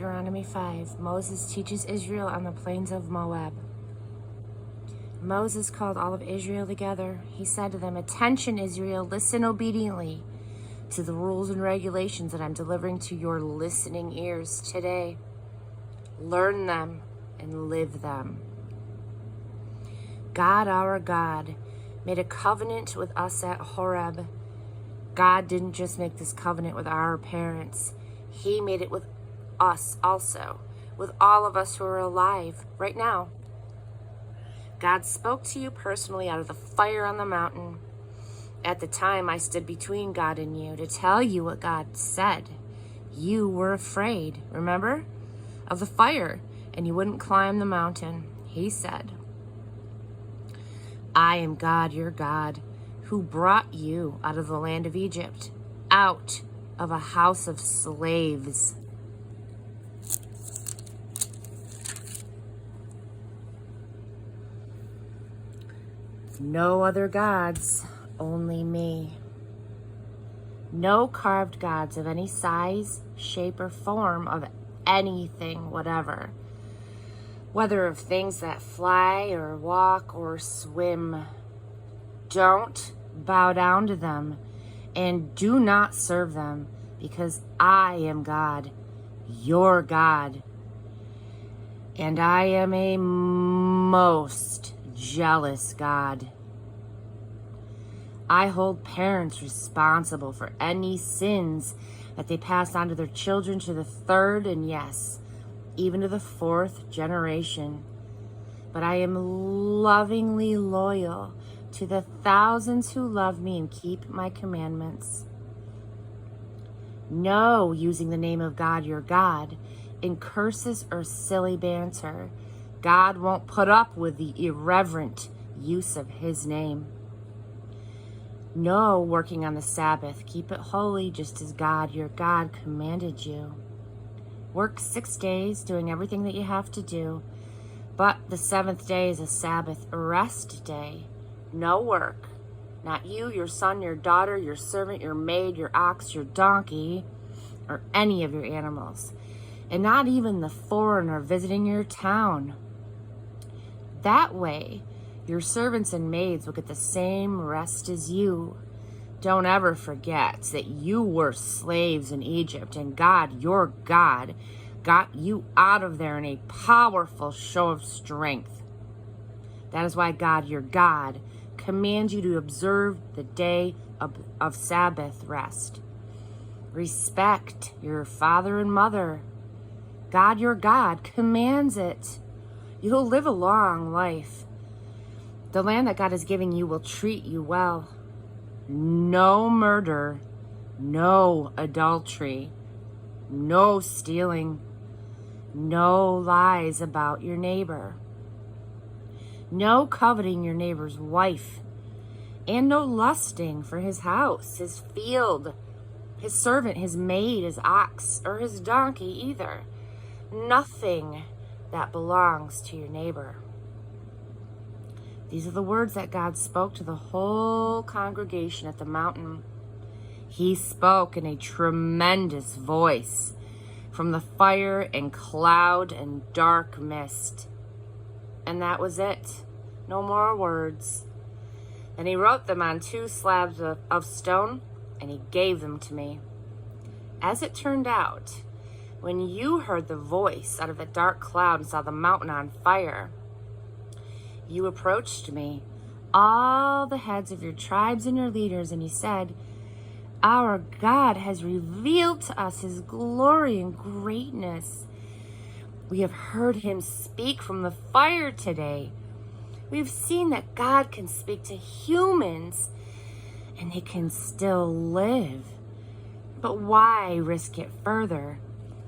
Deuteronomy 5, Moses teaches Israel on the plains of Moab. Moses called all of Israel together. He said to them, "Attention, Israel, listen obediently to the rules and regulations that I'm delivering to your listening ears today. Learn them and live them. God, our God, made a covenant with us at Horeb. God didn't just make this covenant with our parents. He made it with us also, with all of us who are alive right now. God spoke to you personally out of the fire on the mountain. At the time, I stood between God and you to tell you what God said. You were afraid, remember, of the fire, and you wouldn't climb the mountain. He said, I am God, your God, who brought you out of the land of Egypt, out of a house of slaves. No other gods, only me. No carved gods of any size, shape, or form of anything, whatever. Whether of things that fly or walk or swim. Don't bow down to them and do not serve them, because I am God, your God. And I am a most jealous God. I hold parents responsible for any sins that they pass on to their children to the third and yes, even to the fourth generation. But I am lovingly loyal to the thousands who love me and keep my commandments. No using the name of God, your God, in curses or silly banter. God won't put up with the irreverent use of his name. No working on the Sabbath. Keep it holy just as God, your God, commanded you. Work 6 days, doing everything that you have to do. But the seventh day is a Sabbath, a rest day. No work. Not you, your son, your daughter, your servant, your maid, your ox, your donkey, or any of your animals. And not even the foreigner visiting your town. That way, your servants and maids will get the same rest as you. Don't ever forget that you were slaves in Egypt, and God, your God, got you out of there in a powerful show of strength. That is why God, your God, commands you to observe the day of Sabbath rest. Respect your father and mother. God, your God, commands it. You'll live a long life. The land that God is giving you will treat you well. No murder, no adultery, no stealing, no lies about your neighbor, no coveting your neighbor's wife, and no lusting for his house, his field, his servant, his maid, his ox, or his donkey either. Nothing that belongs to your neighbor. These are the words that God spoke to the whole congregation at the mountain. He spoke in a tremendous voice from the fire and cloud and dark mist. And that was it. No more words. Then he wrote them on 2 slabs of stone, and he gave them to me. As it turned out, when you heard the voice out of the dark cloud and saw the mountain on fire, you approached me, all the heads of your tribes and your leaders, and you said, Our God has revealed to us his glory and greatness. We have heard him speak from the fire today. We've seen that God can speak to humans and they can still live. But why risk it further?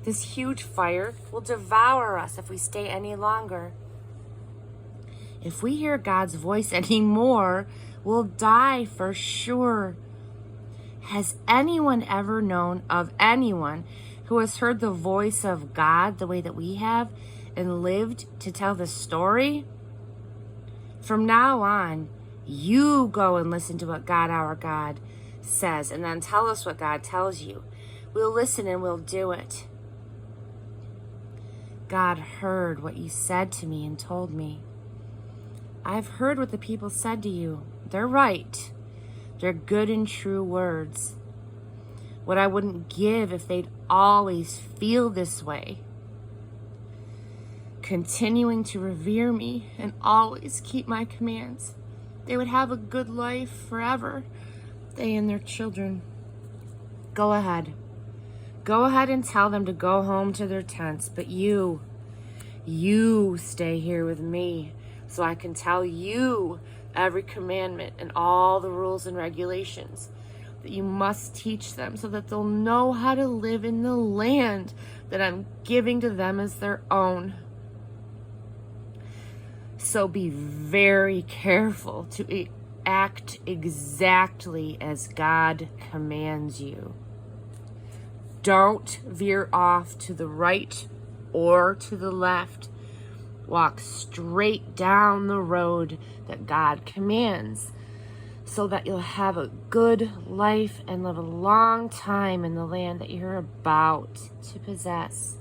This huge fire will devour us if we stay any longer. If we hear God's voice anymore, we'll die for sure. Has anyone ever known of anyone who has heard the voice of God the way that we have and lived to tell the story? From now on, you go and listen to what God, our God, says, and then tell us what God tells you. We'll listen and we'll do it. God heard what you said to me and told me. I've heard what the people said to you. They're right. They're good and true words. What I wouldn't give if they'd always feel this way. Continuing to revere me and always keep my commands. They would have a good life forever, they and their children. Go ahead. Go ahead and tell them to go home to their tents, but you stay here with me so I can tell you every commandment and all the rules and regulations that you must teach them so that they'll know how to live in the land that I'm giving to them as their own. So be very careful to act exactly as God commands you. Don't veer off to the right or to the left. Walk straight down the road that God commands so that you'll have a good life and live a long time in the land that you're about to possess.